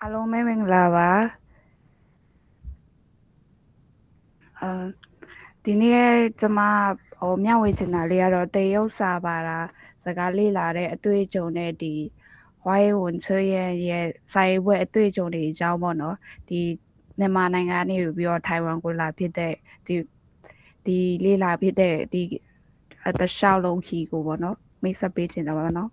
အားလုံးပဲမင်္ဂလာပါဒီနေ့ကျွန်မမျှဝေချင်တာလေးကတော့တရုတ်စာပါတာစကားလေ့လာတဲ့အတွေ့အကြုံနဲ့ဒီဝိုင်းဝန်ချရဲ့စာရေးပွဲအတွေ့အကြုံတွေအကြောင်းပေါ့နော်ဒီမြန်မာနိုင်ငံကနေပြီးတော့ထိုင်ဝမ်ကိုလာဖြစ်တဲ့ဒီလေ့လာဖြစ်တဲ့ဒီတခြားလုံးခီကိုပေါ့နော်မိတ်ဆက်ပေးချင်တာပါနော်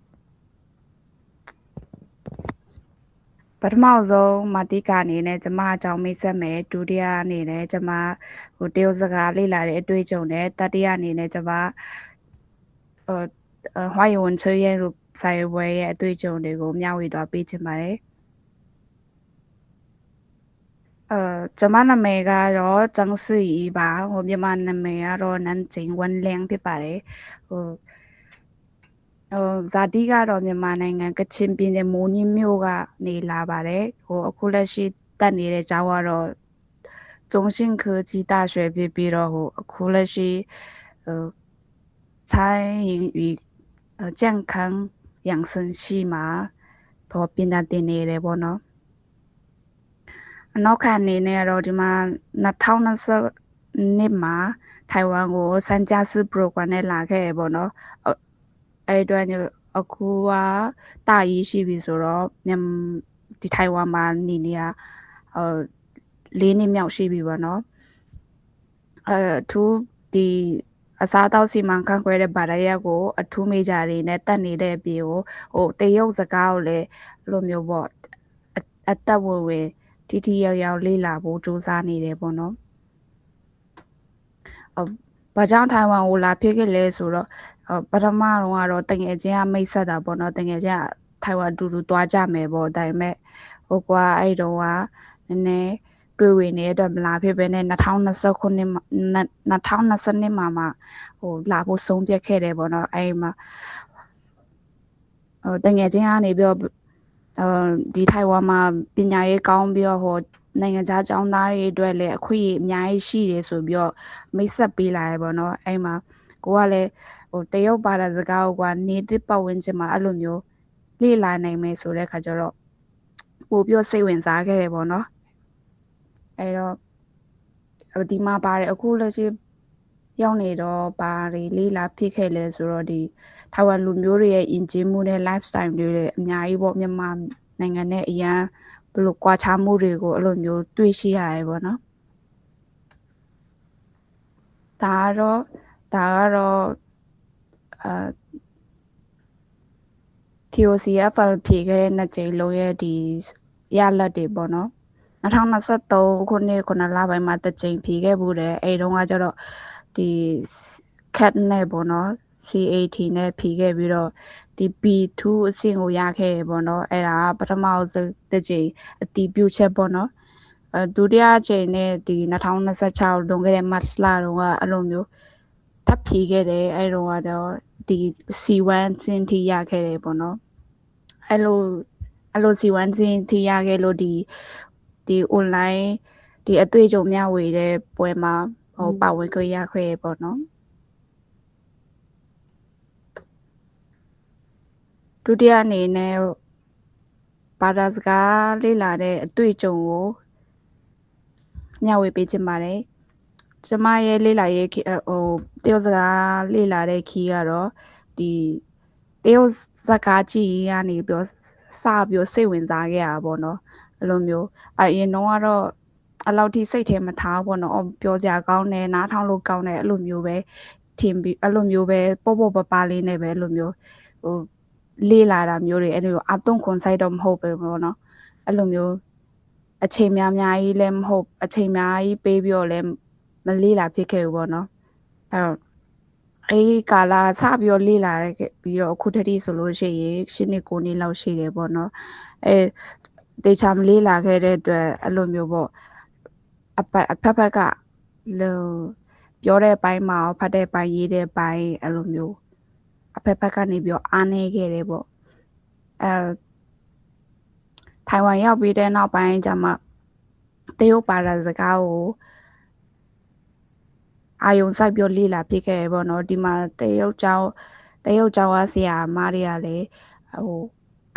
ပထမဆုံးမာတိကာအနေနဲ့ကျမအကြောင်းမိတ်ဆက်မယ်ဒုတိယအနေနဲ့ကျမတရုတ်စကားလေ့လာတဲ့အတွေ့အကြုံနဲ့တတိယအနေနဲ့ကျမဟွာယဝန်ချေရဲ့စာရေးပွဲရဲ့အတွေ့အကြုံတွေကိုမျှဝေသွားပေးချင်ပါတယ်ကျမနာမည်ကတော့ကျန်းစွီပါမြန်မာနာမည်ကတော့နန်းကျင်းဝမ်လျန်ဖြစ်ပါတယ်ဇာတိကတော့မြန်မာနိုင်ငံကချင်ပြည်နယ်မိုးညင်းမြို့ကနေလာပါတယ်အခုလက်ရှိတက်နေတဲ့ကျောင်းကတော့中信科技大学ဖြစ်ပြီးတော့အခုလက်ရှိ餐饮与健康养生系မှာပညာသင်နေတယ်ပေါ့နော်နောက်ခံအနေနဲ့ကတော့ဒီမှာ2020မှာထိုင်ဝမ်ကိုစန်ဂျာစု program နဲ့လာခဲ့ရပေါ့နော်အဲ့အတွက်အခုကတာရေးရှိပြီဆိုတော့ဒီထိုင်ဝမ်မှာနေနေရ4နှစ်မြောက်ရှိပြီပေါ့နော်သူဒီအစားတောက်စီမံခန့်ခွဲတဲ့ဗာဒရပ်ကိုအထူးမေဂျာတွေနဲ့တက်နေတဲ့အပြင်ကိုတရုတ်စကားကိုလည်းလိုမျိုးပေါ့အသက်ဝင်ထိထိရောက်ရောက်လေ့လာဖို့စူးစမ်းနေတယ်ပေါ့နော်ဘာကြောင့်ထိုင်ဝမ်ကိုလာဖြစ်ခဲ့လဲဆိုတော့ပထမတော့ကတော့တငယ်ချင်းကမိတ်ဆက်တာပေါ့နော်တငယ်ချင်းကထိုင်ဝမ်တူတူသွားကြမယ်ပေါ့ဒါပေမဲ့ကွာအဲ့တုန်းကနည်းနည်းတွေ့ဝင်နေတဲ့အတွက်မလာဖြစ်ပဲနဲ့2020မှာမှလာဖို့ဆုံးဖြတ်ခဲ့တယ်ပေါ့နော်အဲ့မှာတငယ်ချင်းကနေပြီးတော့ဒီထိုင်ဝမ်မှာပညာရေးကောင်းပြီးတော့နိုင်ငံခြားကျောင်းသားတွေအတွက်လည်းအခွင့်အများကြီးရှိတယ်ဆိုပြီးတော့မိတ်ဆက်ပေးလာရပေါ့နော်အဲ့မှာကိုကလည်းတရုတ်ဘာသာစကားကိုနေတဲ့ပတ်ဝန်းကျင်မှာအဲ့လိုမျိုးလေ့လာနိုင်မယ်ဆိုတဲ့ခါကျတော့ပို့ပြီးစိတ်ဝင်စားခဲ့တယ်ပေါ့နော်အဲ့တော့ဒီမှာပါတယ်အခုလက်ရှိရောက်နေတော့ဘာတွေလေးလာဖြစ်ခဲ့လဲဆိုတော့ဒီထိုင်ဝမ်လူမျိုးတွေရဲ့ယဉ်ကျေးမှုနဲ့ lifestyle တွေလည်းအများကြီးပေါ့မြန်မာနိုင်ငံနဲ့အရန်ဘယ်လိုကွာခြားမှုတွေကိုအဲ့လိုမျိုးတွေ့ရှိရတယ်ပေါ့နော်ဒါကတော့TOCFL ဖြေခဲ့တဲ့နှစ်ကြိမ်လုံးရဲ့ဒီရလဒ်တွေပေါ့နော်2023ခုနှစ်9လပိုင်းမှာတစ်ကြိမ်ဖြေခဲ့ဘူးတယ်အဲ့တုန်းကကျတော့ဒီ CAT နဲ့ပေါ့နော် CAT နဲ့ဖြေခဲ့ပြီးတော့ဒီ B2 အဆင့်ကိုရခဲ့ရပေါ့နော်အဲ့ဒါပထမဆုံးတစ်ကြိမ်အတည်ပြုချက်ပေါ့နော်ဒုတိယအကြိမ်နဲ့ဒီ2026လွန်ခဲ့တဲ့ March လတုန်းကအဲ့လိုမျိုးထပ်ဖြေခဲ့တယ်အဲ့တုန်းကတော့ဒီ C1 ဆင့်ထိရခဲ့တယ်ပေါ့နော်အဲ့လို C1 ဆင့်ထိရခဲ့လို့ဒီ online ဒီအတွေ့အကြုံမျှဝေတဲ့ပွဲမှာပါဝင်ခွင့်ရခဲ့ပေါ့နော်ဒုတိယအနေနဲ့ဘာသာစကားလေ့လာတဲ့အတွေ့အကြုံကိုမျှဝေပေးချင်ပါတယ်ကျမရဲ့လေ့လာရေးတရုတ်စကားလေ့လာတဲ့ခီးကတော့ဒီတရုတ်စကားကြည့်ကနေပြီးစပြီးစိတ်ဝင်စားခဲ့ရပါပေါ့နော်အဲ့လိုမျိုးအရင်တော့ကတော့အလောက်ထိစိတ်ထဲမထားဘူးပေါ့နော်ပြောကြကောင်းတယ်နားထောင်လို့ကောင်းတယ်အဲ့လိုမျိုးပဲထင်ပြီးအဲ့လိုမျိုးပဲပေါ့ပပလေးနဲ့ပဲအဲ့လိုမျိုးလေ့လာတာမျိုးတွေအဲ့လိုအသွင်ခွန်ဆိုင်တော့မဟုတ်ပဲပေါ့နော်အဲ့လိုမျိုးအချိန်များကြီးလည်းမဟုတ်အချိန်များကြီးပေးပြီးတော့လည်းမလေ့လာဖြစ်ခဲ့ဘူးပေါ့နော်အဲ့ကာလာစပြီးတော့လေ့လာခဲ့ပြီးတော့အခုတည်းဆိုလို့ရှိရင်8နှစ်9နှစ်လောက်ရှိတယ်ပေါ့နော်တေချာမလေ့လာခဲ့တဲ့အတွက်အဲ့လိုမျိုးပေါ့အဖက်ကပြောတဲ့အပိုင်းမှာဖတ်တဲ့အပိုင်းရေးတဲ့အပိုင်းအဲ့လိုမျိုးအဖက်ကနေပြီးတော့အားနေခဲ့တယ်ပေါ့ထိုင်ဝမ်ရောက်ပြီးတဲ့နောက်ပိုင်းကျမှတရုတ်ဘာသာစကားကိုအာယုံစိုက်ပြီးလေ့လာဖြစ်ခဲ့ပေါ့နော်ဒီမှာတရုတ်ကျောင်းကဆရာမတွေကလည်း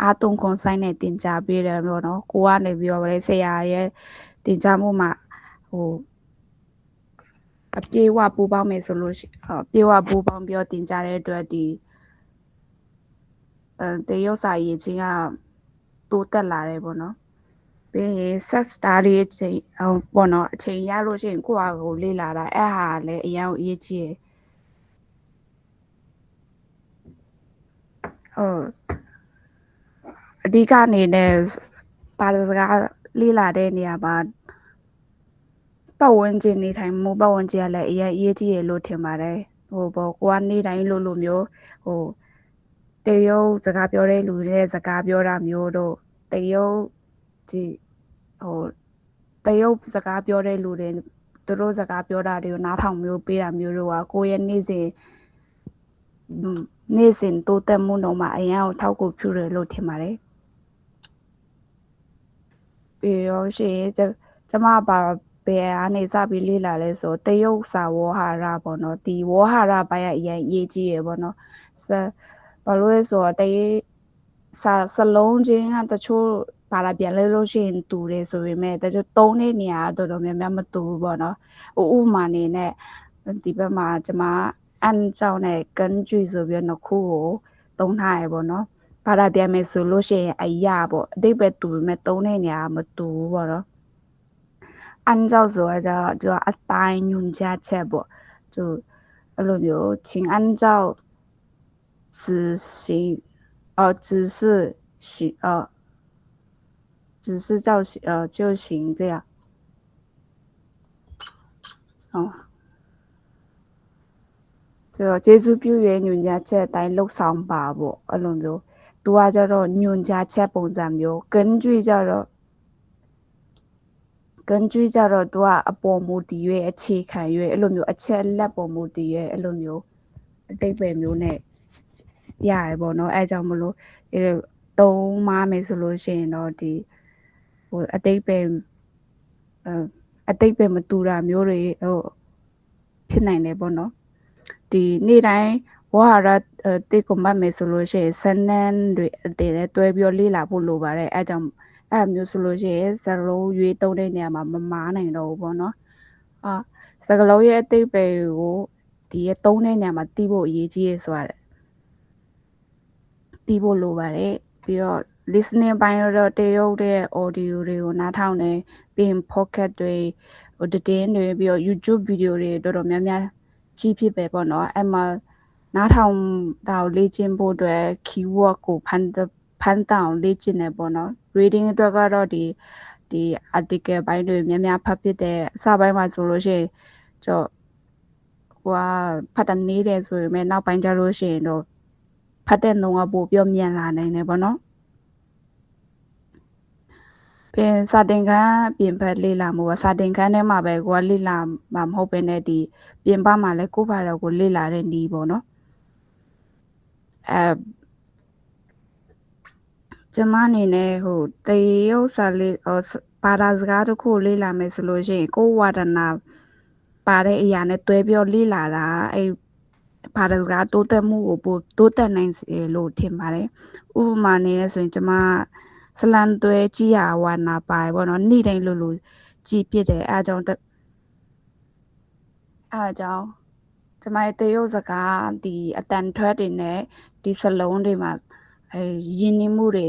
အားသုံးခွန်ဆိုင်နဲ့တင်ကြပေးတယ်ပေါ့နော်ကိုကနေပြီးတော့လည်းဆရာရဲ့တင်ကြမှုမှာဟိုအပြေဝပူပေါင်းမယ်ဆိုလို့ပြေဝပူပေါင်းပြီးတော့တင်ကြတဲ့အတွက်ဒီတေရုပ်စာရေးချင်းကတိုးတက်လာတယ်ပေါ့နော်ပြီးရင် self study အချိန်ပေါ့နော်အချိန်ရလို့ရှိရင်ကိုယ့်ဟာကိုလေ့လာတာအဲ့ဟာလည်းအရင်အရေးကြီးတယ်အဓိကအနေနဲ့ပါစကားလေ့လာတဲ့နေရာမှာပတ်ဝန်းကျင်နေထိုင်မှုပတ်ဝန်းကျင်ကလည်းအရင်အရေးကြီးရလို့ထင်ပါတယ်ဟိုပေါ့ကိုကနေတိုင်းလို့မျိုးဟိုတရုတ်စကားပြောတဲ့လူတွေစကားပြောတာမျိုးတို့တရုတ်ဒီဟိုတရုတ်စကားပြောတဲ့လူတွေသူတို့စကားပြောတာတွေကိုနားထောင်မျိုးပေးတာမျိုးတို့ကကိုရဲ့နေ့စဉ်တိုးတက်မှုတော့မှအရင်ထောက်ကူပြုတယ်လို့ထင်ပါတယ်ပြီးတော့ရှင်ကျမပါဘယ်အနေစပြီးလေ့လာလဲဆိုတရုတ်စာဝေါ်ဟာရပေါ့နော်ဒီဝေါ်ဟာရပိုင်းအရင်ရေးကြည့်ရပေါ့နော်ဘာလို့လဲဆိုတော့တရုတ်စလုံးချင်းကတချို့ပါလာပြန်လဲလို့ရှိရင်တူတယ်ဆိုပေမဲ့တချို့သုံးတဲ့နေရာတော်တော်များများမတူဘူးပေါ့နော်ဥမာနေနဲ့ဒီဘက်မှာကျမအန်ကြောင့်နဲ့ကန်ကျွီဆိုပြီးတော့ခုကိုသုံးထားရပေါ့နော်ဘာသာပြန်မယ်ဆိုလို့ရှိရင်အရာပေါ့အတိတ်ပဲတူပေမဲ့သုံးတဲ့နေရာမတူဘူးပေါ့နော်按照说就အတိုင်းညွန်ကြားချက်ပေါ့就အဲ့လိုမျိုး请按照指行指示行指示就行这样就ကျေးဇူးပြုရဲ့ညွန်ကြားချက်အတိုင်းလှုပ်ဆောင်ပါပေါ့အဲ့လိုမျိုးသူကကြတော့ညွန်ကြားချက်ပုံစံမျိုး根据ကြတော့သူကအပေါ်မူတည်ရဲ့အခြေခံရဲ့အဲ့လိုမျိုးအချက်လက်ပေါ်မူတည်ရဲ့အဲ့လိုမျိုးအတိတ်ပဲမျိုးနဲ့ရရပေါ့နော်အဲကြောင့်မလို့သုံးမမယ်ဆိုလို့ရှိရင်တော့ဒီဟိုအတိတ်ပဲမတူတာမျိုးတွေဟိုဖြစ်နိုင်တယ်ပေါ့နော်ဒီနေ့တိုင်းဝါရတိတ်ကိုမှတ်မယ်ဆိုလို့ရှိရင်စနန်းတွေအတင်နဲ့တွဲပြီးလေ့လာဖို့လိုပါတယ်အဲကြောင့်အဲ့မျိုးဆိုလို့ရှိရင်စကလုံးရွေးသုံးတဲ့နေရာမှာမမားနိုင်တော့ဘူးပေါ့နော်စကလုံးရဲ့အတိတ်ပဲကိုဒီရဲ့သုံးတဲ့နေရာမှာတီးဖို့အရေးကြီးရဆိုတာတီးဖို့လိုပါတယ်ပြီးတော့ listening ပိုင်းတော့တရုတ်တဲ့ audio တွေကိုနားထောင်နေပြီးရင် pocket တွေဟိုတင်းတွေပြီးတော့ YouTube video တွေတော်တော်များများကြီးဖြစ်ပဲပေါ့နော်အဲ့မှာနားထောင်တာကိုလေ့ကျင့်ဖို့အတွက် keyword ကိုဖန်တောင်လေ့ကျင့်နေပေါ့နော် reading အတွက်ကတော့ဒီ article ပိုင်းတွေများများဖတ်ဖြစ်တဲ့အစပိုင်းမှာဆိုလို့ရှိရင်ဟိုဖတ်တနေတယ်ဆိုပေမဲ့နောက်ပိုင်းကျလို့ရှိရင်တော့ဖတ်တဲ့နှုန်းကပိုပြောမြန်လာနိုင်တယ်ပေါ့နော်ပြင်စာတင်ခန်းပြင်ဖက်လေ့လာမှုပါစာတင်ခန်းထဲမှာပဲကိုကလေ့လာမှာမဟုတ်ဘဲနဲ့ဒီပြင်ပမှာလည်းကိုယ့်ဘာသာကိုလေ့လာတဲ့နည်းပေါ့နော်ကျမအနေနဲ့ဟိုတရုတ်စာလေးဘာသာစကားတစ်ခုလေ့လာမယ်ဆိုလို့ရှိရင်ကိုယ်ဝါဒနာပါတဲ့အရာနဲ့တွဲပြောလေ့လာတာအဲ့ဘာသာစကားတိုးတက်မှုကိုပိုတိုးတက်နိုင်စေလို့ထင်ပါတယ်ဥပမာနေဆိုရင်ကျမစလန်တွဲကြည့်ရဝါနာပါပေါ့နော်နေ့တိုင်းလို့ကြည်ဖြစ်တယ်အားကြောင့်ကျမရဲ့တရုတ်စကားဒီအတန်ထွက်တွေနဲ့ဒီစလုံးတွေမှာရင်းနှီးမှုတွေ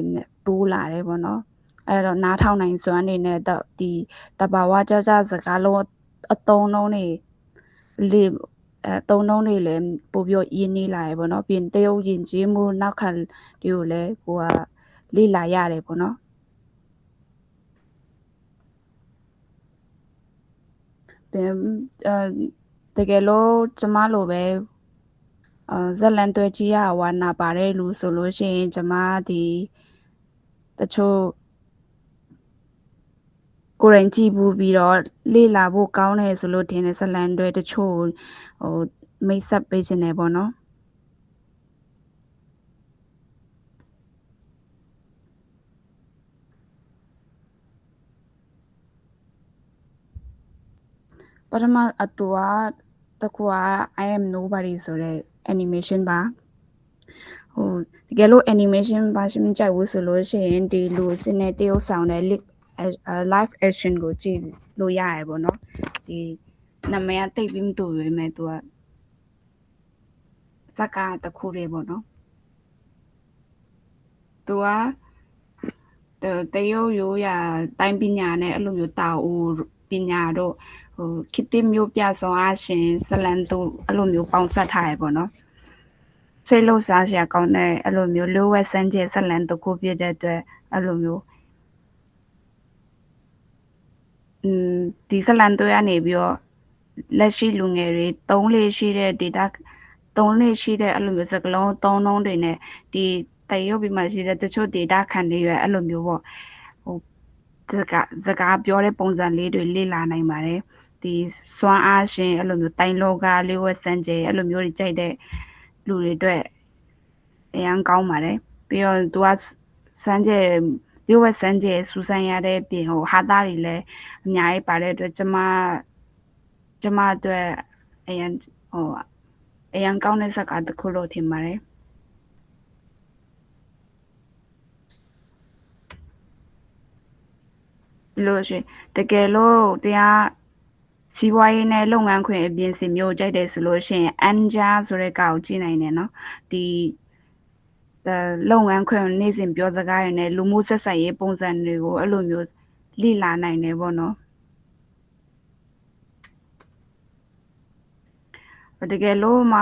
တိုးလာတယ်ပေါ့နော်အဲ့တော့နားထောင်နိုင်စွမ်းနေနဲ့ဒီတဘာဝကြစကားလုံးအသုံးလုံးတွေသုံးလုံးတွေလည်းပိုပြီးရင်းနှီးလာရပေါ့နော်ပြီးရင်တရုတ်ယဉ်ကျေးမှုနောက်ခံတွေကိုလည်းကိုကလေ့လာရတယ်ပေါ့နော်တကယ်လို့ကျမလိုပဲဇလန်တွဲကြီးရဝါနာပါတဲ့လူဆိုလို့ရှိရင်ကျမဒီတချို့ကိုယ်တိုင်ကြည့်ဘူးပြီးတော့လေ့လာဖို့ကောင်းတယ်ဆိုလို့ထင်တဲ့ဇလန်တွဲတချို့ဟိုမိတ်ဆက်ပေးခြင်းတယ်ပေါ့နော်ပထမအတူတကူI am nobody ဆိုတဲ့ animation ပါ တကယ်လို့ animation ဘာမှမကြိုက်ဘူးဆိုလို့ရှိရင်ဒီလူစင်းနဲ့တရုပ်ဆောင်တဲ့ live action ကိုကြည့်လို့ရရပေါ့နော်ဒီနာမည်ကတိတ်ပြီးမတူပေမဲ့သူကဇက်ကတခုလေးပေါ့နော်သူကတရုတ်ရိုးရာတိုင်းပညာနဲ့အဲ့လိုမျိုးတာဦးပညာတို့ခေတ်သစ်မျိုးပြဆောင်အားရှင်ဇလန်တို့အဲ့လိုမျိုးပေါင်းစပ်ထားရပေါ့နော်စိတ်လှုပ်ရှားစရာကောင်းတဲ့အဲ့လိုမျိုးလိုဝက်စမ်းကျဇလန်တခုပြတဲ့အတွက်အဲ့လိုမျိုးဒီဇလန်တွေကနေပြီးတော့လက်ရှိလူငယ်တွေ3လေးရှိတဲ့ data 3လေးရှိတဲ့အဲ့လိုမျိုးစကလုံး3နှုံးတွေနဲ့ဒီတရုတ်ပြည်မှာရှိတဲ့တချို့ data ခံတွေရအဲ့လိုမျိုးပေါ့စကားပြောတဲ့ပုံစံလေးတွေလေ့လာနိုင်ပါတယ်ဒီစွမ်းအားရှင်အဲ့လိုမျိုးတိုင်းလောကလေးဝက်စမ်းကျအဲ့လိုမျိုးတွေကြိုက်တဲ့လူတွေအတွက်အရန်ကောင်းပါတယ်ပြီးတော့သူကစမ်းကျလေးဝက်စမ်းကျစူးစမ်းရတဲ့ပြင်ဟာသားတွေလည်းအများကြီးပါတဲ့အတွက်ကျမအတွက်အရန်ကောင်းတဲ့စကားတစ်ခုလို့ထင်ပါတယ်လို့ရှိတကယ်လို့တရားစီးပွားရေးနဲ့လုပ်ငန်းခွင်အပြင်စီမျိုးကြိုက်တယ်ဆိုလို့ရှိရင်အန်ဂျာဆိုတဲ့ကောင်ကြည့်နိုင်တယ်နော်ဒီလုပ်ငန်းခွင်နေ့စဉ်ပြောစကားရနဲ့လူမှုဆက်ဆံရေးပုံစံတွေကိုအဲ့လိုမျိုးလေ့လာနိုင်တယ်ပေါ့နော်တကယ်လို့မှ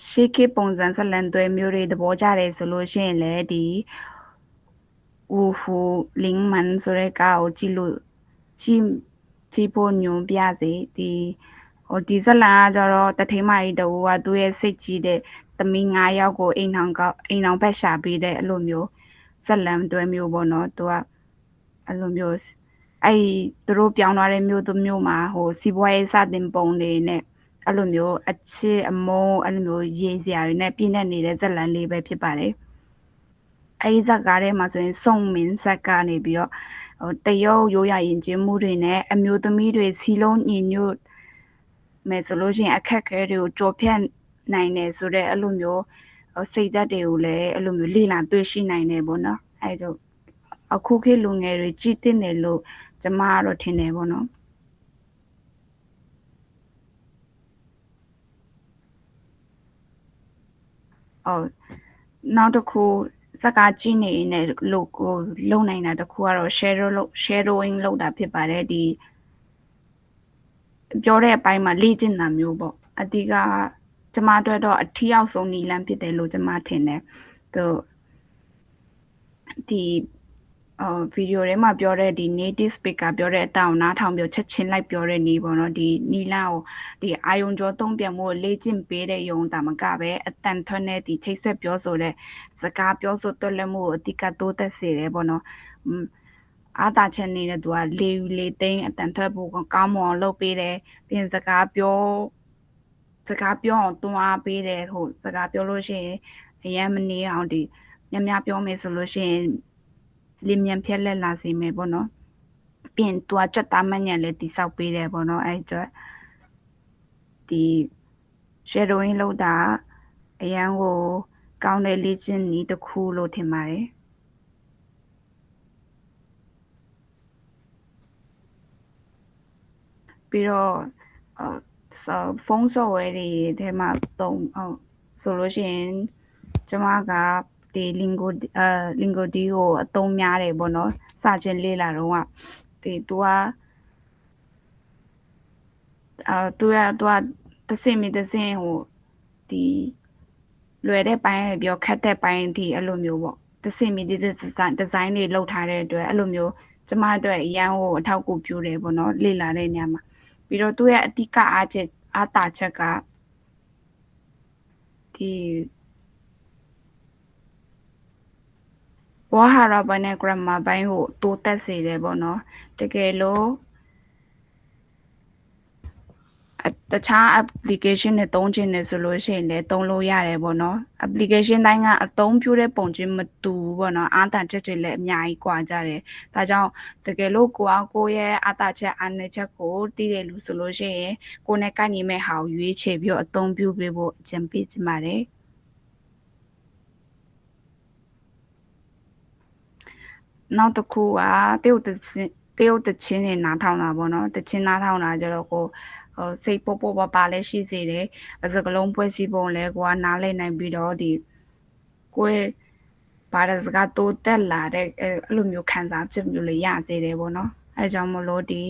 ရှေ့ခေတ်ပုံစံဆက်လန်သွဲမျိုးတွေသဘောကျတယ်ဆိုလို့ရှိရင်လည်းဒီဝူဖူလင်းမန်ဆိုတဲ့ကားကိုကြည့်ဖို့ညွန်ပြစေဒီဇလန်ကကျတော့တထိန်မကြီးတူကသူ့ရဲ့စိတ်ကြီးတဲ့သမီး9ယောက်ကိုအိမ်အောင်ဘက်ရှာပေးတဲ့အဲ့လိုမျိုးဇလန်တွဲမျိုးပေါ့နော်သူကအဲ့လိုမျိုးအဲ့သူတို့ပြောင်းသွားတဲ့မျိုးမှာစီးပွားရေးစတင်ပုံတွေနဲ့အဲ့လိုမျိုးအချစ်အမုန်းအဲ့လိုမျိုးရေးစရာတွေနဲ့ပြည့်နေနေတဲ့ဇလန်လေးပဲဖြစ်ပါတယ်အဲ့ဒီဇက်ကားထဲမှာဆိုရင်စုံမင်းဇက်ကနေပြီးတော့တရုတ်ရိုးရာယဉ်ကျေးမှုတွေနဲ့အမျိုးသမီးတွေစီလုံးညီညွတ်မယ်ဆိုလို့ရှိရင်အခက်ခဲတွေကိုကြော်ဖြတ်နိုင်တယ်ဆိုတော့အဲ့လိုမျိုးစိတ်ဓာတ်တွေကိုလည်းအဲ့လိုမျိုးလေ့လာတွေ့ရှိနိုင်တယ်ပေါ့နော်အဲ့ဒါအခုခေတ်လူငယ်တွေကြည်တင်တယ်လို့ကျမကတော့ထင်တယ်ပေါ့နော်နောက်တစ်ခုစကားကြည့်နေနဲ့လို့ကိုလုံနိုင်တာတခုကတော့ shadowing လုပ်တာဖြစ်ပါတယ်ဒီပြောတဲ့အပိုင်းမှာလေ့ကျင့်တာမျိုးပေါ့အတိကကျမတို့တော့အထီးအောင်ဆုံးနီလန်းဖြစ်တယ်လို့ကျမထင်တယ်သူဒီဗီဒီယိုထဲမှာပြောတဲ့ဒီ native speaker ပြောတဲ့အတောင်နားထောင်ပြောချက်ချင်းလိုက်ပြောတဲ့နေပေါ့နော်ဒီနီလန်းကိုဒီအာယုံကျော်သုံးပြန်မှုလေ့ကျင့်ပေးတဲ့ယုံတာမကပဲအတန်ထွက်တဲ့ဒီချိတ်ဆက်ပြောဆိုတဲ့စကားပြောဆိုတွက်လက်မှုကိုအတိကတိုးတက်စေတယ်ပေါ့နော်အားတာချက်နေတဲ့သူကလေသိန်းအတန်ထွက်ဖို့ကောင်းမွန်လုပ်ပေးတယ်ပြင်စကားပြောအောင်တွန်းအားပေးတယ်စကားပြောလို့ရှိရင်အရန်မနေအောင်ဒီများပြောမယ်ဆိုလို့ရှိရင်လင်းမြန်ဖြက်လက်လာစေမယ်ပေါ့နော်ပြင်သူကကြက်သားမညံလည်းတိဆောက်ပေးတယ်ပေါ့နော်အဲ့အတွက်ဒီ shadowing လောက်တာအရန်ကိုကောင်းတဲ့လေ့ကျင့်နည်းတစ်ခုလို့ထင်ပါတယ်ပြီးတော့ဖုန်း software တွေထဲမှာသုံးဆိုလို့ရှိရင်ကျမကဒီ lingo D ကိုအသုံးများတယ်ပေါ့နော်စာချင်းလေ့လာတော့ဒီသူကတစင်မီတစင်ဒီလွယ်တဲ့ပိုင်းတွေပြောခက်တဲ့ပိုင်းဒီအဲ့လိုမျိုးပေါ့တစင်မီဒီဒီဇိုင်းတွေလုပ်ထားတဲ့အတွက်အဲ့လိုမျိုးကျမအတွက်အရန်ကိုအထောက်အကူပြုတယ်ပေါ့နော်လေ့လာတဲ့နေရာမှာပြီးတော့သူရဲ့အတိကအားတာချက်ကဒီဝါဟာရဘနဲ့ grammar ဘိုင်းကိုတိုးတက်စေတယ်ပေါ့နော်တကယ်လို့တခြား application တွေသုံးချင်တယ်ဆိုလို့ရှိရင်လည်းသုံးလို့ရတယ်ပေါ့နော် application တိုင်းကအသုံးပြုတဲ့ပုံချင်းမတူဘူးပေါ့နော်အားတာချက်တွေလည်းအများကြီးကွာကြတယ်ဒါကြောင့်တကယ်လို့ကိုရဲ့အားတာချက်အားနည်းချက်ကိုသိတယ်လို့ဆိုလို့ရှိရင်ကိုနဲ့ကိုက်ညီမဲ့ဟာကိုရွေးချယ်ပြီးအသုံးပြုပေးဖို့အကြံပေးချင်ပါတယ် နောက်တစ်ခုကတရုတ်တချင်းတွေနားထောင်တာပေါ့နော်တချင်းနားထောင်တာကြတော့ကိုစိတ်ပေါ်ပါလဲရှိစေတယ်စကလုံးပွဲစည်းပုံလဲကိုကနားလည်နိုင်ပြီးတော့ဒီကိုယ်ဘာသာစကားတိုးတက်လာတဲ့အဲ့လိုမျိုးခံစားချက်မျိုးလေးရစေတယ်ပေါ့နော်အဲကြောင့်မလို့ဒီ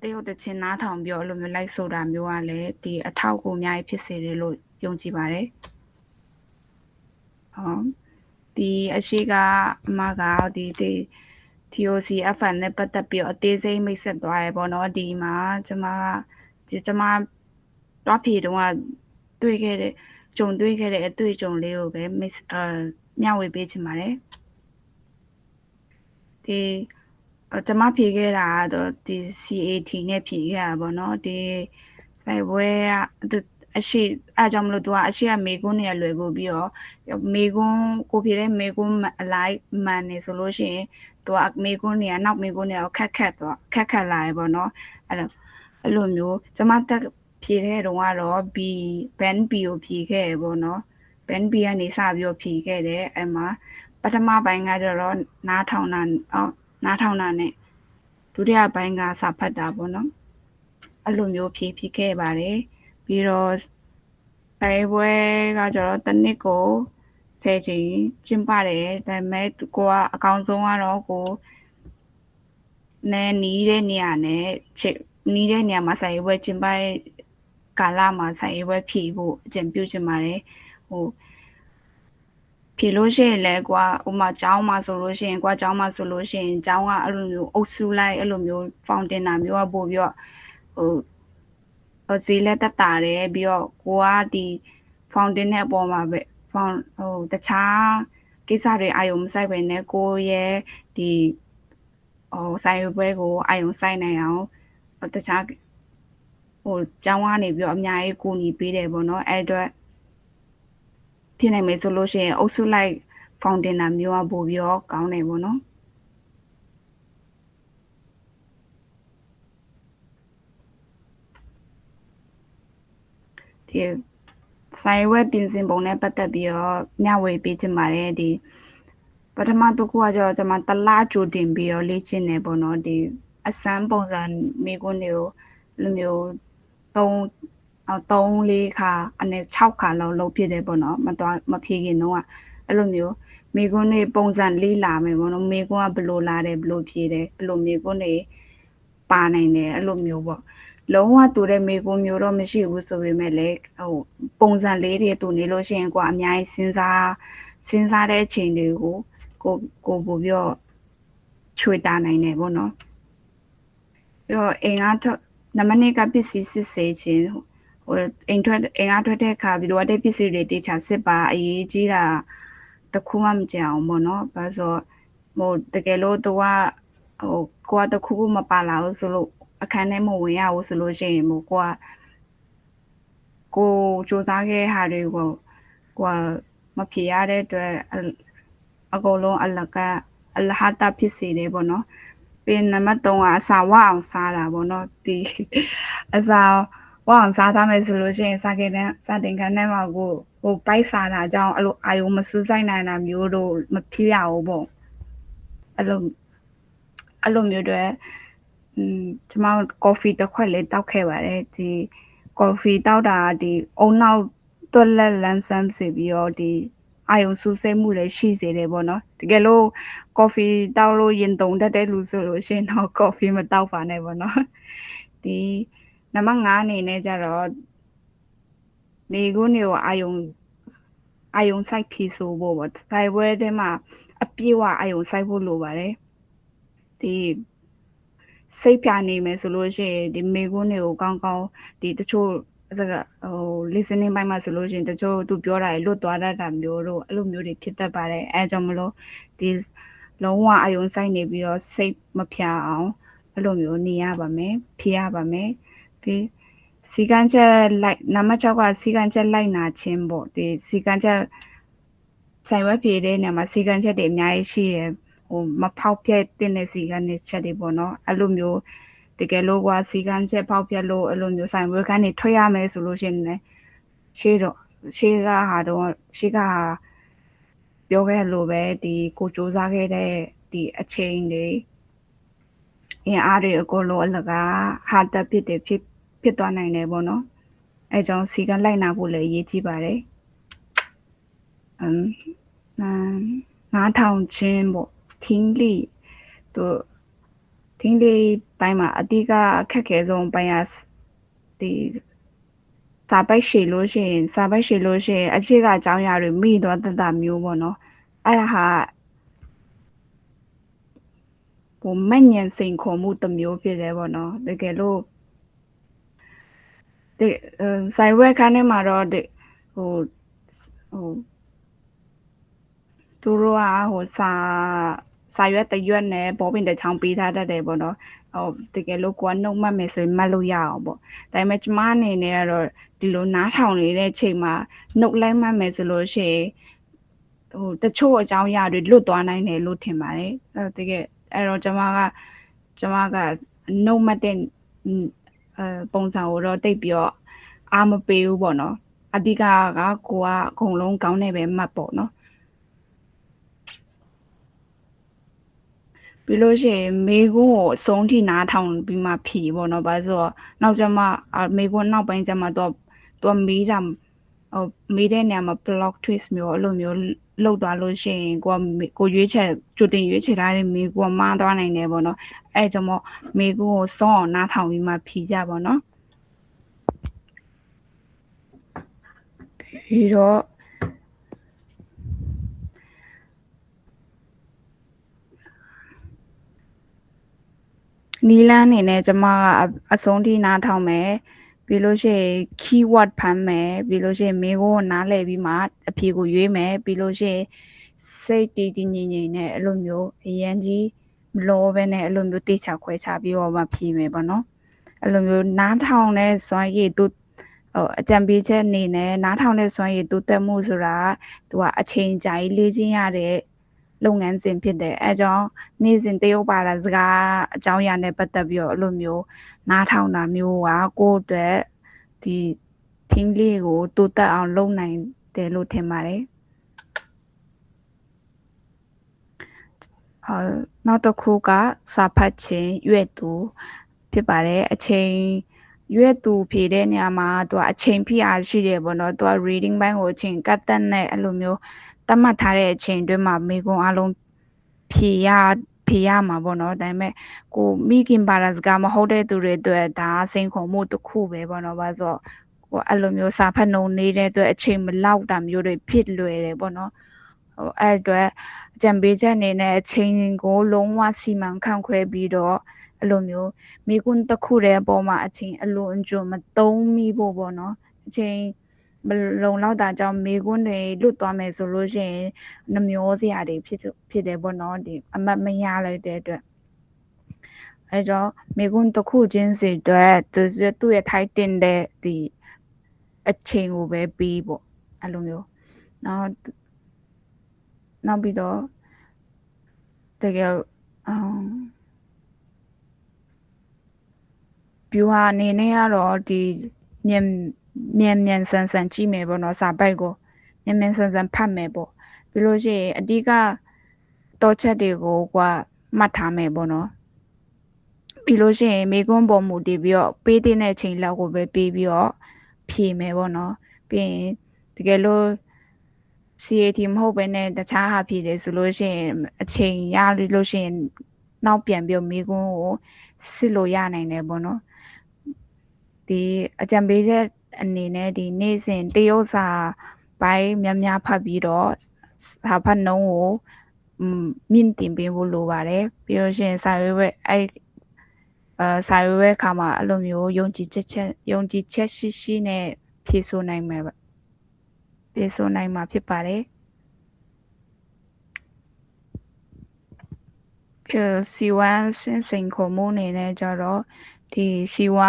တရုတ်တချင်းနားထောင်ပြီးအဲ့လိုမျိုးလိုက်ဆိုတာမျိုးကလည်းဒီအထောက်အကူအများကြီးဖြစ်စေတယ်လို့ယုံကြည်ပါတယ်ဟုတ်ဒီအရှိကအမကဒီ TOC FN နဲ့ပတ်သက်ပြီးအသေးစိတ်မိတ်ဆက်သွားရပေါ့နော်ဒီမှာကျမတော့ဖြေတော့တွေ့ခဲ့တဲ့ကြုံတွေ့ခဲ့တဲ့အတွေ့အကြုံလေးကိုပဲမျှဝေပေးချင်ပါတယ်ဒီကျမဖြေခဲ့တာတော့ဒီ CAT နဲ့ဖြေခဲ့တာပေါ့နော်ဒီဆိုင်ပွဲကအရှိအားကြောင့်မလို့သူကအရှိကမေကွန်းနေရလွယ်ကိုပြီးတော့မေကွန်းကိုဖြေတဲ့မေကွန်းအလိုက်မှန်နေဆိုလို့ရှိရင်သူကမေကွန်းနေရနောက်မေကွန်းနေရခက်လာရပေါ့နော်အဲ့လိုမျိုးကျမတက်ဖြေတဲ့တုန်းကတော့ band B ကိုဖြေခဲ့ရပေါ့နော် band B ကနေစပြီးတော့ဖြေခဲ့တယ်အဲ့မှာပထမပိုင်းကကျတော့နားထောင်တာနဲ့ဒုတိယပိုင်းကစာဖတ်တာပေါ့နော်အဲ့လိုမျိုးဖြေခဲ့ပါတယ်ပြီးတော့ဆိုင်ပွဲကကျတော့တစ်နှစ်ကို10ချိန်ကျင်းပတယ်ဒါပေမဲ့ကိုကအကောင်းဆုံးကတော့ကိုနီးတဲ့နေရာမှာဆိုင်ပွဲကျင်းပတဲ့ကာလမှာဆိုင်ပွဲဖြေဖို့အကြံပြုချင်ပါတယ်ဖြေလို့ရှိရင်လည်းကွာဥမာကျောင်းမှာဆိုလို့ရှိရင်ကျောင်းကအဲ့လိုမျိုးအုပ်စုလိုက်အဲ့လိုမျိုးဖောင်တင်တာမျိုးကပို့ပြီးတော့ဈေးလက်တက်တာတယ်ပြီးတော့ကိုကဒီဖောင်တင်တဲ့အပေါ်မှာပဲတခြားကိစ္စတွေအာရုံမစိုက်ပဲနဲ့ကိုရဲ့ဒီဆိုင်ပွဲကိုအာရုံစိုက်နိုင်အောင်တခြားကျောင်းကနေပြီးတော့အများကြီးကူညီပေးတယ်ပေါ့နော်အဲ့အတွက်ဖြစ်နိုင်မယ်ဆိုလို့ရှိရင်အုပ်စုလိုက်ဖောင်တင်တာမျိုးကပို့ပြီးတော့ကောင်းတယ်ပေါ့နော်ဒီဆိုင်ဝဲပြင်ဆင်ပုံနဲ့ပတ်သက်ပြီးတော့မျှဝေပေးချင်ပါတယ်ဒီပထမတစ်ခုကကျတော့ကျွန်မတလားကြိုတင်ပြီးတော့လေ့ကျင့်နေပေါ့နော်ဒီအစမ်းပုံစံမိကွန်းတွေကိုလိုမျိုး3-4ခါအနေ6ခါလောက်လုပ်ဖြစ်တယ်ပေါ့နော်မဖြေခင်တော့အဲ့လိုမျိုးမိကွန်းတွေပုံစံလေးလာမယ်ပေါ့နော်မိကွန်းကဘယ်လိုလာတယ်ဘယ်လိုဖြေတယ်အဲ့လိုမိကွန်းတွေပါနိုင်တယ်အဲ့လိုမျိုးပေါ့လုံးဝတူတဲ့မိကွန်းမျိုးတော့မရှိဘူးဆိုပေမဲ့လည်းပုံစံလေးတွေတူနေလို့ရှိရင်အများကြီးစဉ်းစားတဲ့အချိန်တွေကိုကိုပို့ပြီးတော့ချွေတာနိုင်တယ်ပေါ့နော်ပြီးတော့အိမ်ကနံပါတ်2ကပစ္စည်းစစ်ဆေးခြင်းအိမ်ကထွက်တဲ့အခါပြီးတော့တဲ့ပစ္စည်းတွေတေချာစစ်ပါအရေးကြီးတာတခုမှမကြအောင်ပေါ့နော်ဘာလို့ဆိုတကယ်လို့သူကကိုကတခုခုမပါလာဘူးဆိုလို့အခန်းထဲမဝင်ရဘူးဆိုလို့ရှိရင်ကိုစူးစမ်းခဲ့ဟာတွေကိုကိုမဖြေရတဲ့အတွက်အကုန်လုံးအလဟတာဖြစ်စေတယ်ပေါ့နော်ပြီးနံပါတ်3ကအစာဝအောင်စားတာပေါ့နော်ဒီအစာဝအောင်စားထားမယ်ဆိုလို့ရှိရင်စာတင်ခန်းထဲမှာကိုပိုက်စားတာကြောင့်အဲ့လိုအာယုံမစူးစိုက်နိုင်တာမျိုးတို့မဖြစ်ရဘူးပေါ့အဲ့လိုမျိုးတွေကျွန်မကော်ဖီတစ်ခွက်လေးတောက်ခဲ့ပါတယ်ဒီကော်ဖီတောက်တာဒီအုံနောက်တွက်လက်လန်းဆန်းစေပြီးတော့ဒီအာယုံစူးစိတ်မှုလည်းရှိစေတယ်ပေါ့နော်တကယ်လို့ကော်ဖီတောက်လို့ရင်တုံတက်တဲ့လူဆိုလို့ရှိရင်တော့ကော်ဖီမတောက်ပါနဲ့ပေါ့နော်ဒီနံပါတ်5အနေနဲ့ကျတော့မိကွန်းတွေကိုအာယုံစိုက်ဖြေဆိုဖို့ပေါ့ဆိုင်ပွဲထဲမှာအပြည့်အဝအာယုံစိုက်ဖို့လိုပါတယ်ဒီစိတ်ပြနေမယ်ဆိုလို့ရှိရင်ဒီမိကွန်းတွေကိုကောင်းဒီတချို့listening ပိုင်းမှာဆိုလို့ရှိရင်တချို့သူပြောတာလွတ်သွားတတ်တာမျိုးတို့အဲ့လိုမျိုးတွေဖြစ်တတ်ပါတယ်အဲကြောင့်မလို့ဒီလုံးဝအယုံဆိုင်နေပြီးတော့စိတ်မဖြာအောင်အဲ့လိုမျိုးနေရပါမယ်ဖြေရပါမယ်ပြီးစီကံချက်လိုက်နံပါတ်6ကစီကံချက်လိုက်နာခြင်းပေါ့ဒီစီကံချက်ဆိုင်ဝက်ဖြေတဲ့နေရာမှာစီကံချက်တွေအများကြီးရှိတယ်မဖောက်ပြက်တဲ့စီကံချက်တွေပေါ့နော်အဲ့လိုမျိုးတကယ်လို့စီကံချက်ဖောက်ပြက်လို့အဲ့လိုမျိုးဆိုင်ဝက်ကနေထွက်ရမယ်ဆိုလို့ရှိရင်လည်းရှေ့ကဟာ ပြောခဲ့လို့ပဲဒီကိုစူးစမ်းခဲ့တဲ့ဒီအချိန်တွေအင်အားတွေအကုန်လုံးအလကားဟာတက်ဖြစ်သွားနိုင်တယ်ပေါ့နော်အဲကြောင့်စီကလိုက်နာဖို့လည်းအရေးကြီးပါတယ်နားထောင်ခြင်းပေါ့ထင်းလိပိုင်းမှာအဓိကအခက်ခဲဆုံးပိုင်းကဒီစာပိုက်ရှည်လို့ရှိရင်အခြေခံအကြောင်းအရာတွေမိသွားတတ်မျိုးပေါ့နော်အဲ့ဒါဟာဟိုမညံစိန်ခေါ်မှုတစ်မျိုးဖြစ်တယ်ပေါ့နော်တကယ်လို့ဒီဆိုင်ဝက်ခန်းထဲမှာတော့ဒီဟိုသူတို့ကဟိုစာရွက်တရွက်နဲ့ဘောပင်တစ်ချောင်းပေးထားတတ်တယ်ပေါ့နော်ဟိုတကယ်လို့ကိုကနှုတ်မှတ်မယ်ဆိုရင်မှတ်လို့ရအောင်ပေါ့ဒါပေမဲ့ကျမအနေနဲ့ကတော့ဒီလိုနားထောင်နေတဲ့ချိန်မှာနှုတ်လိုက်မှတ်မယ်ဆိုလို့ရှိရင်ဟိုတချို့အကြောင်းအရာတွေလွတ်သွားနိုင်တယ်လို့ထင်ပါတယ်တကယ်အဲ့တော့ကျမကနှုတ်မှတ်တဲ့ပုံစံကိုတော့တိတ်ပြီးတော့အားမပေးဘူးပေါ့နော်အဓိကကကိုကအကုန်လုံးကောင်းနေပဲမှတ်ပေါ့နော်ပြီးလို့ရှိရင်မေကွန်းကိုအဆုံးထိနားထောင်ပြီးမှဖြီပေါ့နော်ဘာလို့ဆိုတော့နောက်ကျမှမေကွန်းနောက်ပိုင်းကျမှတော့မေးတာမေးတဲ့နေရာမှာ block twist မျိုးအဲ့လိုမျိုးလောက်သွားလို့ရှိရင်ကိုရွေးချက်ကြိုတင်ရွေးချယ်ထားတဲ့မေကွန်းမှားသွားနိုင်တယ်ပေါ့နော်အဲ့ကြောင့်မို့မေကွန်းကိုစောအောင်နားထောင်ပြီးမှဖြီကြပေါ့နော်ပြီးတော့နီလန်းအနေနဲ့ကျမကအဆုံးထိနားထောင်မယ်ပြီးလို့ရှိရင် keyword ဖမ်းမယ်ပြီးလို့ရှိရင်မေကိုနားလည်ပြီးမှအဖြေကိုရွေးမယ်ပြီးလို့ရှိရင်စိတ်တည်ငြိမ်နဲ့အဲ့လိုမျိုးအရန်ကြီးမလောပဲနဲ့အဲ့လိုမျိုးတိချခွဲချပြီးတော့မှဖြေမယ်ပေါ့နော်အဲ့လိုမျိုးနားထောင်တဲ့စွမ်းရည်သူအကြံပေးချက်အနေနဲ့နားထောင်တဲ့စွမ်းရည်တိုးတက်မှုဆိုတာသူကအချိန်ကြာကြီးလေ့ကျင့်ရတဲ့လုပ်ငန်းစဉ်ဖြစ်တယ်အဲကြောင့်နေ့စဉ်တရုပ်ပါတာစကားအကြောင်းအရာနဲ့ပတ်သက်ပြီးတော့အဲ့လိုမျိုးနားထောင်တာမျိုးကကိုယ့်အတွက်ဒီထင်းလေးကိုတိုးတက်အောင်လုပ်နိုင်တယ်လို့ထင်ပါတယ်နောက်တစ်ခုကစာဖတ်ခြင်းရွက်သူဖြစ်ပါတယ်အချိန်ရွက်သူဖြေတဲ့နေရာမှာသူကအချိန်ဖိအားရှိတယ်ပေါ့နော်သူက reading ဘိုင်းကိုအချိန်ကတ်တက်နဲ့အဲ့လိုမျိုးတတ်မှတ်ထားတဲ့အချိန်အတွင်းမှာမိကွန်းအလုံးဖြေရမှာပေါ့နော်ဒါပေမဲ့ကိုမိခင်ပါရစကားမဟုတ်တဲ့သူတွေအတွက်ဒါစိန်ခေါ်မှုတစ်ခုပဲပေါ့နော်ဘာလို့ဆိုတော့ကိုအဲ့လိုမျိုးစာဖတ်နှုံနေတဲ့အတွက်အချိန်မလောက်တာမျိုးတွေဖြစ်လွယ်တယ်ပေါ့နော်ဟိုအဲ့အတွက်အကြံပေးချက်အနေနဲ့အချိန်ကိုလုံးဝစီမံခန့်ခွဲပြီးတော့အဲ့လိုမျိုးမိကွန်းတစ်ခုတည်းအပေါ်မှာအချိန်အလွန်အကျွံမသုံးမိဖို့ပေါ့နော်အချိန်မလုံလောက်တာကြောင့်မိကွန်းတွေလွတ်သွားမယ်ဆိုလို့ရှိရင်နှမျောစရာတွေဖြစ်တယ်ပေါ့နော်ဒီအမှတ်မရလိုက်တဲ့အတွက်အဲကြောင့်မိကွန်းတစ်ခုချင်းစီအတွက်သူ့ရဲ့ type တင်တဲ့ဒီအချိန်ကိုပဲပြီးပေါ့အဲ့လိုမျိုးနောက်ပြီးတော့တကယ်ဗျူဟာအနေနဲ့ကတော့ဒီမြန်ဆန်ကြည့်မယ်ပေါ့နော်စာပိုက်ကိုမြန်ဆန်ဖတ်မယ်ပေါ့ပြီးလို့ရှိရင်အဓိကတော့ချက်တွေကိုမှတ်ထားမယ်ပေါ့နော်ပြီးလို့ရှိရင်မေကွန်းပေါ်မူတည်ပြီးတော့ပေးတဲ့အချိန်လောက်ကိုပဲပေးပြီးတော့ဖြေမယ်ပေါ့နော်ပြီးရင်တကယ်လို့ CAT မဟုတ်ဘဲနဲ့တခြားဟာဖြေတယ်ဆိုလို့ရှိရင်အချိန်ရလို့ရှိရင်နောက်ပြန်ပြီးမေကွန်းကိုစစ်လို့ရနိုင်တယ်ပေါ့နော်ဒီအကြံပေးချက်အနေနဲ့ဒီနေ့စဉ်တရုတ်စာပိုင်းများဖတ်ပြီးတော့စာဖတ်နှုံးကိုမြင့်တင်ပေးဖို့လိုပါတယ်ပြီးလို့ရှိရင်စာရွက်စာရွက်ခါမှာအဲ့လိုမျိုးယုံကြည်ချက်ရှိနဲ့ဖြေဆိုနိုင်မှာဖြစ်ပါတယ်C1 စိန်ခေါ်မှုအနေနဲ့ကြတော့ဒီ C1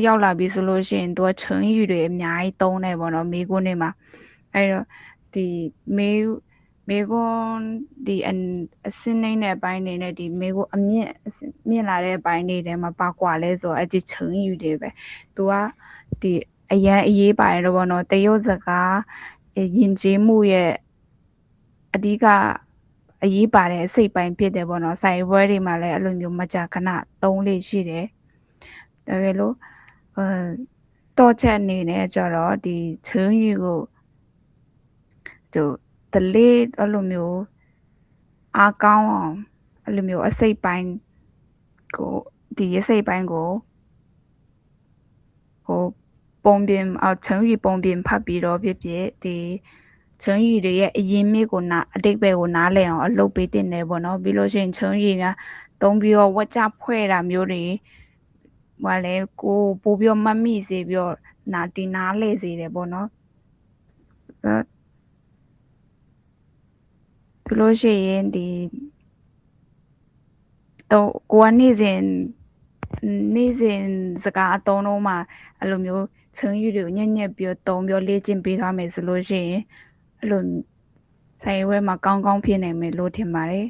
ရောက်လာပြီဆိုလို့ရှိရင်သူက成语တွေအများကြီးသုံးတယ်ပေါ့နော်မေးခွန်းတွေမှာအဲ့တော့ဒီမေးခွန်းဒီအစင်းနေတဲ့ဘိုင်းနေနဲ့ဒီမေးခွန်းအမြင့်လာတဲ့ဘိုင်းနေထဲမှာပါကွာလဲဆိုတော့အဲ့ဒီ成语တွေပဲသူကဒီအရန်အေးပါတယ်တော့ပေါ့နော်တရုတ်စကားယဉ်ကျေးမှုရဲ့ အဓိကအရေးပါတဲ့အစိတ်ပိုင်းဖြစ်တယ်ပေါ့နော်ဆိုင်ပွဲတွေမှာလည်းအဲ့လိုမျိုးမကြာခဏသုံးလေရှိတယ်တကယ်လို့တော့ချက်အနေနဲ့ကြတော့ဒီချွန်းယူကိုသူတလေးအဲ့လိုမျိုးအားကောင်းအောင်အဲ့လိုမျိုးအစိတ်ပိုင်းကိုဒီအစိတ်ပိုင်းကိုဟိုပုံပြင်ချွန်းယူပုံပြင်ဖတ်ပြီးတော့ဖြစ်ဖြစ်ဒီချွန်းရီတွေရဲ့အရင်မြစ်ကိုအတိတ်ပဲကိုနားလည်အောင်အလုပ်ပေးတင်တယ်ပေါ့နော်ပြီးလို့ရှိရင်ချွန်းရီများသုံးပြီးတော့ဝက်ကြဖွဲ့တာမျိုးတွေဘာလဲကိုပို့ပြီးမှတ်မိစေပြီးတော့နားလေစေတယ်ပေါ့နော်ပြီးလို့ရှိရင်ဒီတော့ကိုကနေ့စဉ်စကားအသုံးလုံးမှာအဲ့လိုမျိုးချွန်းရီတွေကိုညက်ညက်ပြီးတော့တုံးပြီးလေ့ကျင့်ပေးသွားမယ်ဆိုလို့ရှိရင်အဲ့လိုဆိုင်ဝဲမှာကောင်းကောင်းဖြစ်နိုင်မယ်လို့ထင်ပါတယ်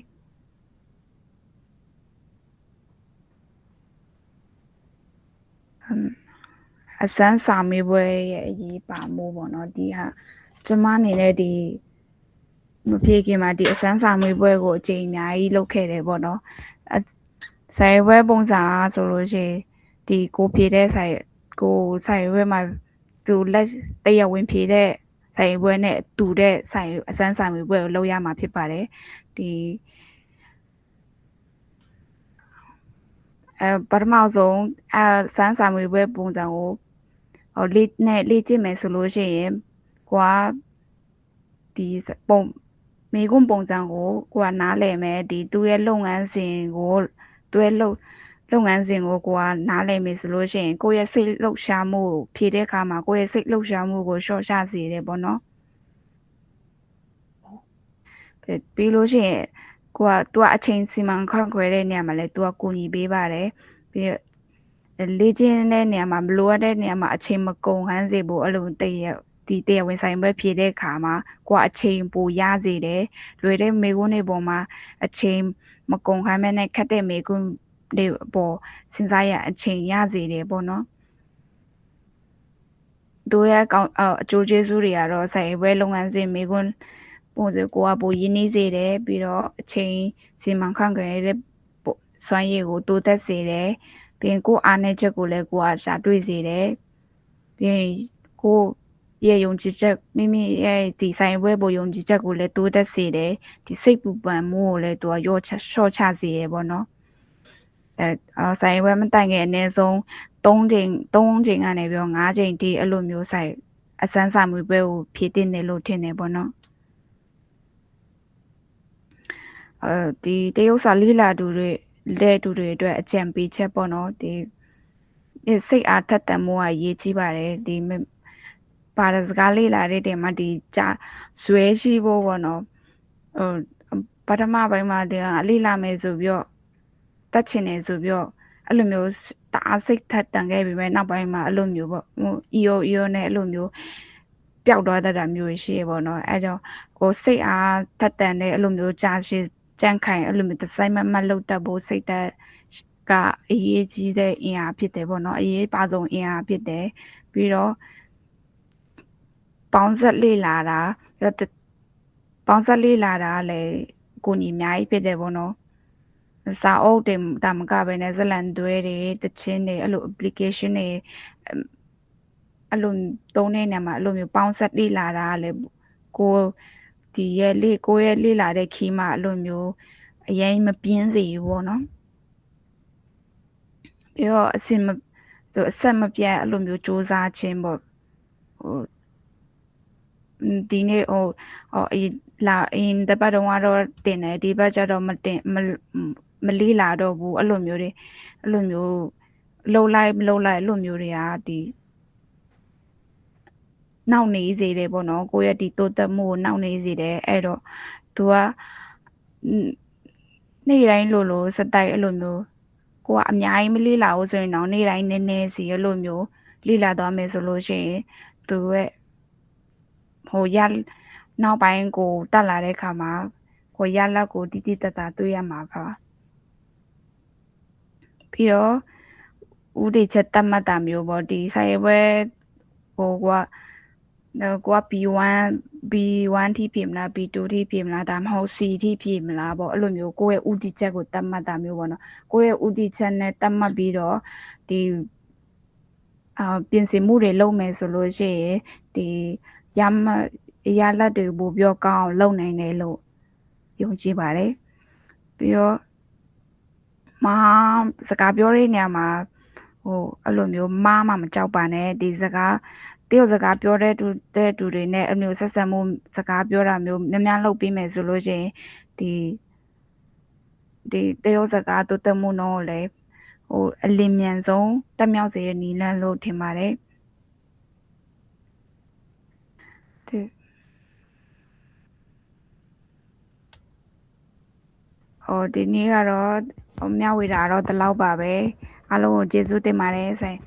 အစမ်းစာမေးပွဲရဲ့အရေးပါမှုပေါ့နော်ဒီဟာကျမအနေနဲ့ဒီမဖြေခင်မှာဒီအစမ်းစာမေးပွဲကိုအချိန်အများကြီးလုပ်ခဲ့တယ်ပေါ့နော်ဆိုင်ဝဲပုံစံဆိုလို့ရှိရင်ဒီကိုဖြေတဲ့ဆိုင်ဝဲမှာသူလက်တရားဝင်ဖြေတဲ့ဆိုင်ပွဲနဲ့တူတဲ့ဆိုင်အစမ်းစာမေးပွဲကိုလုပ်ရမှာဖြစ်ပါတယ်ဒီပထမဆုံးစမ်းစာမေးပွဲပုံစံကိုလေ့ကျင့်မယ်ဆိုလို့ရှိရင်ကိုကဒီမိကွန်းပုံစံကိုကိုကနားလည်မယ်ဒီသူ့ရဲ့လုပ်ငန်းစဉ်ကိုသူ့ရဲ့လုပ်ငန်းစဉ်ကိုကိုကနားလည်မယ်ဆိုလို့ရှိရင်ကိုယ့်ရဲ့စိတ်လှုပ်ရှားမှုကိုဖြည့်တဲ့အခါမှာကိုယ့်ရဲ့စိတ်လှုပ်ရှားမှုကိုလျှော့ချစေတယ်ပေါ့နော်ပြီးလို့ရှိရင်ကိုကသူကအချိန်စီမံခန့်ခွဲတဲ့နေရာမှာလဲသူကကူညီပေးပါတယ်ပြီးလေ့ကျင့်တဲ့နေရာမှာမလိုအပ်တဲ့နေရာမှာအချိန်မကုန်ခန်းစေဖို့အဲ့လိုတရားဝင်ဆိုင်ပွဲဖြည့်တဲ့အခါမှာကိုကအချိန်ပိုရစေတယ်လွယ်တဲ့မေကွန်းတွေပေါ်မှာအချိန်မကုန်ခန်းမဲ့နဲ့ခက်တဲ့မေကွန်းတွေပေါ်စဉ်းစားရအချိန်ရစေတယ်ပေါ့နော်တို့ရဲ့အကျိုးကျေးဇူးတွေကတော့ဆိုင်ပွဲလုပ်ငန်းစဉ်မေကွန်းပုံစံကိုကပိုရင်းနှီးစေတယ်ပြီးတော့အချိန်စီမံခန့်ခွဲတဲ့စွမ်းရည်ကိုတိုးတက်စေတယ်ပြီးရင်ကိုအားနည်းချက်ကိုလည်းကိုကရှာတွေ့စေတယ်ပြီးရင်ကိုရဲ့ယုံကြည်ချက်မိမိရဲ့ဒီဆိုင်ပွဲပေါ်ယုံကြည်ချက်ကိုလည်းတိုးတက်စေတယ်ဒီစိတ်ပူပန်မှုကိုလည်းသူကလျှော့ချစေရပေါ့နော်ဆိုင်ပွဲမတိုင်ခင်အနည်းဆုံး3ချိန်ကနေပြီးတော့5ချိန်ထိအဲ့လိုမျိုးဆိုင်အစမ်းစာမေးပွဲကိုဖြည့်တင်တယ်လို့ထင်တယ်ပေါ့နော်ဒီတရုတ်စာလိလာတူတွေအတွက်အကြံပေးချက်ပေါ့နော်ဒီစိတ်အားထက်သန်မှုကရေးကြည့်ပါတယ်ဒီပါရစကားလေးလာတဲ့တဲမှာဒီကြာဇွဲရှိဖို့ပေါ့နော်ပထမပိုင်းမှာဒီလေးလာမယ်ဆိုပြီးတော့တတ်ချင်တယ်ဆိုပြီးတော့အဲ့လိုမျိုးတအားစိတ်ထက်တန်ခဲ့ပြီးမဲ့နောက်ပိုင်းမှာအဲ့လိုမျိုးပေါ့EO နဲ့အဲ့လိုမျိုးပျောက်သွားတတ်တာမျိုးရှိရပေါ့နော်အဲကြောင့်ကိုစိတ်အားထက်တန်တဲ့အဲ့လိုမျိုးကြာရှည်ကြန့်ခိုင်အဲ့လိုမျိုးတစ်စိုက်မလောက်တတ်ဖို့စိတ်သက်ကအရေးကြီးတဲ့အင်အားဖြစ်တယ်ပေါ့နော်အရေးပါဆုံးအင်အားဖြစ်တယ်ပြီးတော့ပေါင်းဆက်လေ့လာတာပေါင်းဆက်လေ့လာတာလည်းကိုညီအများကြီးဖြစ်တယ်ပေါ့နော်စာအုပ်တွေတာမကပဲနဲ့ဇလန်တွဲတွေတချင်းတွေအဲ့လို application တွေအဲ့လိုသုံးတဲ့နေရာမှာအဲ့လိုမျိုးပေါင်းဆက်လေ့လာတာလည်းကိုရဲ့လေ့လာတဲ့ခီးမှာအဲ့လိုမျိုးအရင်မပြင်းစေဘူးပေါ့နော်ပြီးတော့အဆက်မပြတ်အဲ့လိုမျိုးစူးစမ်းခြင်းပေါ့ဒီနေ့အရင်တပတ်တုန်းကတော့တင်တယ်ဒီဘက်ကျတော့မလေးလာတော့ဘူးအဲ့လိုမျိုးလှုပ်လိုက်အဲ့လိုမျိုးတွေကဒီနောက်နေစေတယ်ပေါ့နော်ကိုယ့်ရဲ့ဒီတိုးတက်မှုကိုနောက်နေစေတယ်အဲ့တော့သူကနေ့တိုင်းလိုစတိုက်အဲ့လိုမျိုးကိုကအများကြီးမလေးလာဘူးဆိုရင်တော့နေ့တိုင်းနည်းနည်းစီအဲ့လိုမျိုးလေးလာသွားမယ်ဆိုလို့ရှိရင်သူရဲ့နောက်ပိုင်းကိုတက်လာတဲ့ခါမှာကိုရလက်ကိုတိတိတတ်တာတွေ့ရမှာပါပြီးတော့ဥဒေချက်တတ်မှတ်တာမျိုးပေါ့ဒီဆိုင်ပွဲဟိုက ကိုက B1 ထိဖြည့်မလား B2 ထိဖြည့်မလားဒါမှမဟုတ် C ထိဖြည့်မလားပေါ့အဲ့လိုမျိုးကိုယ့်ရဲ့ဥတီချက်ကိုတတ်မှတ်တာမျိုးပေါ့နော်ကိုယ့်ရဲ့ဥတီချက်နဲ့တတ်မှတ်ပြီးတော့ဒီပြင်ဆင်မှုတွေလုပ်မယ်ဆိုလို့ရှိရင်ဒီရလဒ်တွေပိုပြောကောင်းအောင်လုပ်နိုင်တယ်လို့ယုံကြည်ပါတယ်ပြီးတော့စကားပြောတဲ့နေရာမှာအဲ့လိုမျိုးမကြောက်ပါနဲ့ဒီစကားတရုတ်စကားပြောတဲ့သူတွေနဲ့အမျိုးဆက်ဆံမှုစကားပြောတာမျိုးများလုပ်ပြီးမယ်ဆိုလို့ရှိရင်ဒီတရုတ်စကားတိုးတက်မှုနှုန်းကိုလည်းအလင်းမြန်ဆုံးတက်မြောက်စေတဲ့နည်းလမ်းလို့ထင်ပါတယ်ဒီနေ့ကတော့မျှဝေတာတော့ဒီလောက်ပါပဲအားလုံးကိုကျေးဇူးတင်ပါတယ်ဆိုင်